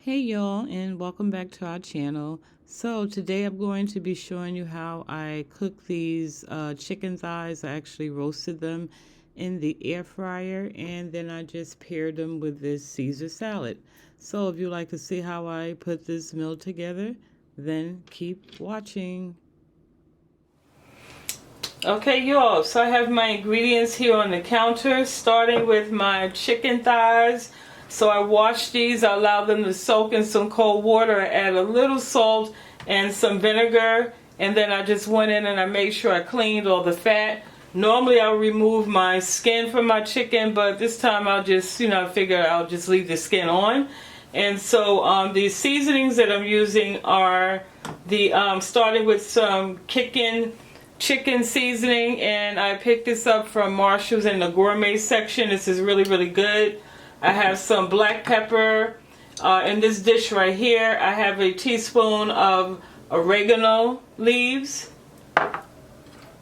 Hey y'all, and welcome back to our channel. So today I'm going to be showing you how I cook these chicken thighs. I actually roasted them in the air fryer and then I just paired them with this Caesar salad. So if you'd like to see how I put this meal together, then keep watching. Okay y'all, so I have my ingredients here on the counter, starting with my chicken thighs. So I wash these, I allow them to soak in some cold water, I add a little salt and some vinegar, and then I just went in and I made sure I cleaned all the fat. Normally I'll remove my skin from my chicken, but this time I'll just, I figure I'll just leave the skin on. And so the seasonings that I'm using are starting with some chicken seasoning, and I picked this up from Marshall's in the gourmet section. This is really, really good. I have some black pepper in this dish right here. I have a teaspoon of oregano leaves.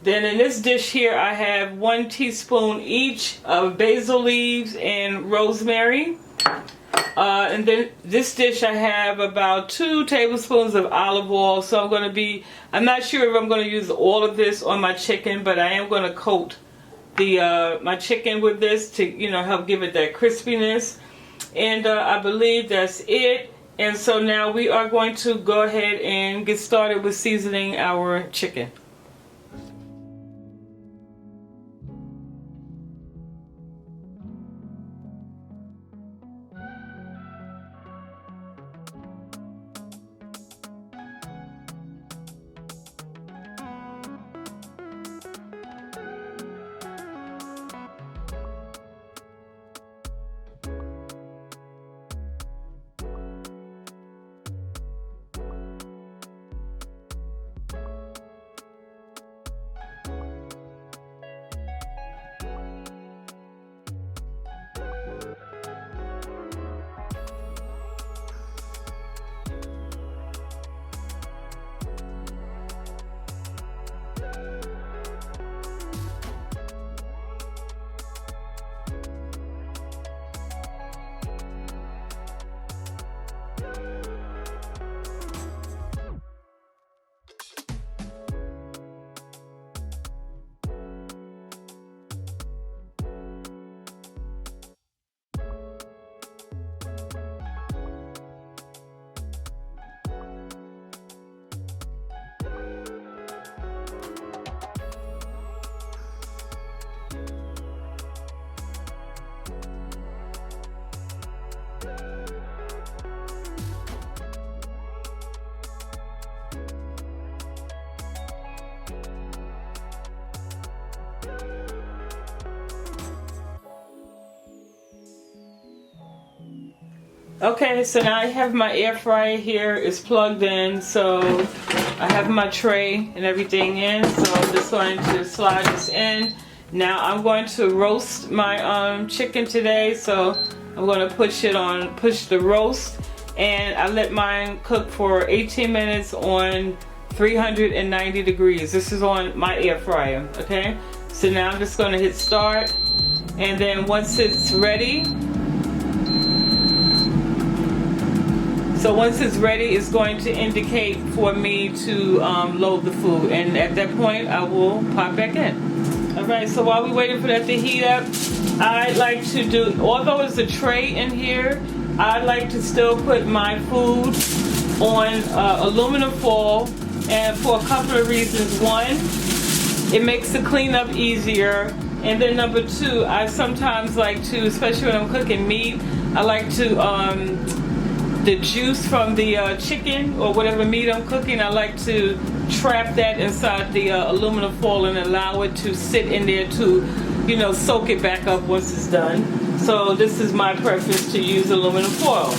Then in this dish here I have 1 teaspoon each of basil leaves and rosemary. And then this dish I have about 2 tablespoons of olive oil. So I'm not sure if I'm going to use all of this on my chicken, but I am going to coat my chicken with this to help give it that crispiness. And I believe that's it. And so now we are going to go ahead and get started with seasoning our chicken. Okay, so now I have my air fryer here. It's plugged in, so I have my tray and everything in. So I'm just going to slide this in. Now I'm going to roast my chicken today. So I'm going to push the roast, and I let mine cook for 18 minutes on 390 degrees. This is on my air fryer. Okay, so now I'm just going to hit start, and then once it's ready. So once it's ready, it's going to indicate for me to load the food, and at that point I will pop back in. Alright, so while we're waiting for that to heat up, I like to do, although it's a tray in here, I like to still put my food on aluminum foil, and for a couple of reasons. One, it makes the cleanup easier, and then number 2, I sometimes like to, especially when I'm cooking meat, I like to the juice from the chicken or whatever meat I'm cooking, I like to trap that inside the aluminum foil and allow it to sit in there to, soak it back up once it's done. So this is my preference, to use aluminum foil.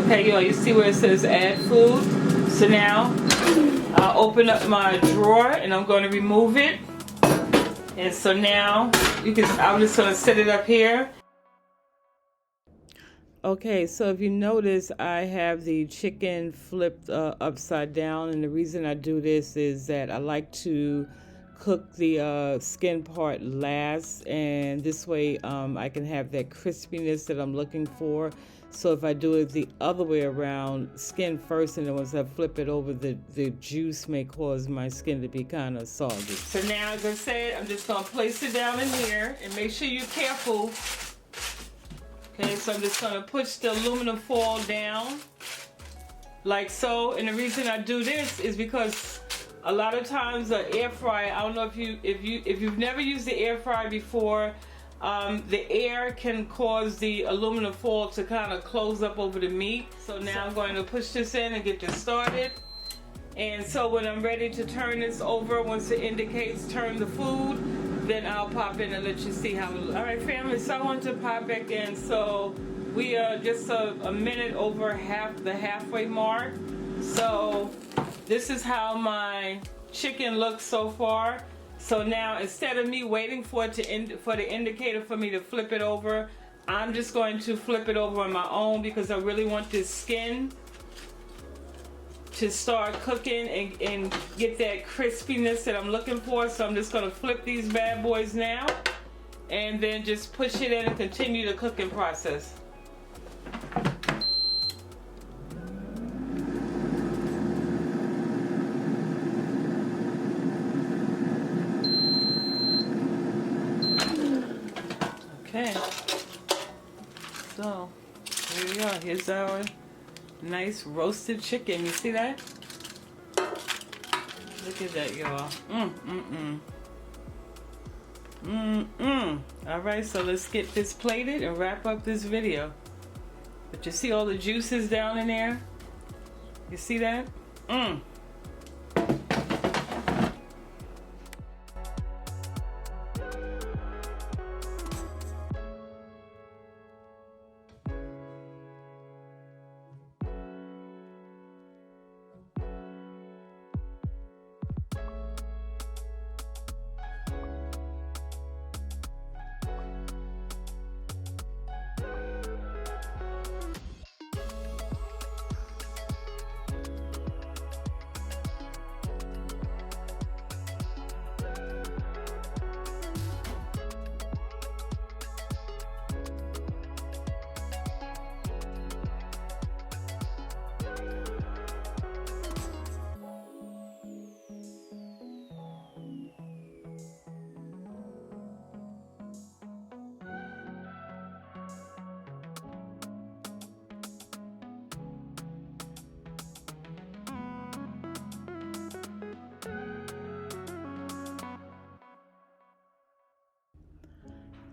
Okay, y'all, you see where it says add food? So now I'll open up my drawer and I'm going to remove it. And so now I'm just going to set it up here. Okay, so if you notice, I have the chicken flipped upside down, and the reason I do this is that I like to cook the skin part last, and this way I can have that crispiness that I'm looking for. So if I do it the other way around, skin first, and then once I flip it over, the juice may cause my skin to be kind of soggy. So now, as I said, I'm just going to place it down in here, and make sure you're careful. Okay, so I'm just going to push the aluminum foil down like so. And the reason I do this is because a lot of times the air fryer, I don't know if you've never used the air fryer before, the air can cause the aluminum foil to kind of close up over the meat. So now I'm going to push this in and get this started. And so when I'm ready to turn this over, once it indicates turn the food, then I'll pop in and let you see how it looks. All right, family, so I want to pop back in. So we are just a minute over the halfway mark. So this is how my chicken looks so far. So now, instead of me waiting for it for the indicator for me to flip it over, I'm just going to flip it over on my own, because I really want this skin to start cooking and get that crispiness that I'm looking for. So I'm just going to flip these bad boys now, and then just push it in and continue the cooking process. Okay, so here we are. Here's our nice roasted chicken. You see that? Look at that, y'all. All right, so let's get this plated and wrap up this video. But you see all the juices down in there? You see that?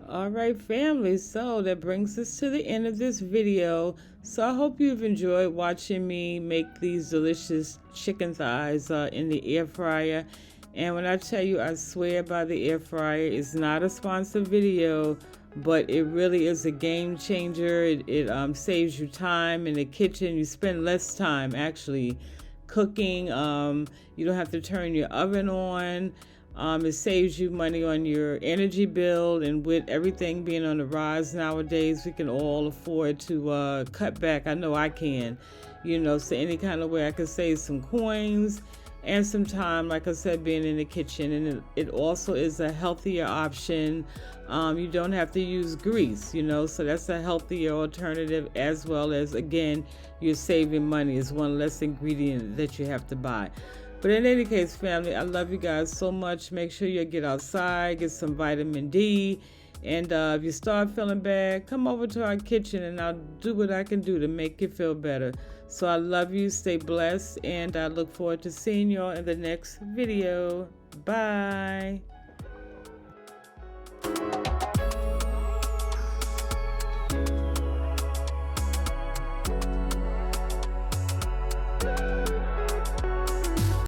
All right, family, so that brings us to the end of this video. So I hope you've enjoyed watching me make these delicious chicken thighs in the air fryer. And when I tell you, I swear by the air fryer, it's not a sponsored video, but it really is a game changer. It saves you time in the kitchen. You spend less time actually cooking. You don't have to turn your oven on. It saves you money on your energy bill, and with everything being on the rise nowadays, we can all afford to cut back. I know I can, so any kind of way I can save some coins and some time, like I said, being in the kitchen. And it also is a healthier option. You don't have to use grease, so that's a healthier alternative, as well as, again, you're saving money. It's one less ingredient that you have to buy. But in any case, family, I love you guys so much. Make sure you get outside, get some vitamin D. And if you start feeling bad, come over to our kitchen and I'll do what I can do to make you feel better. So I love you. Stay blessed. And I look forward to seeing y'all in the next video. Bye.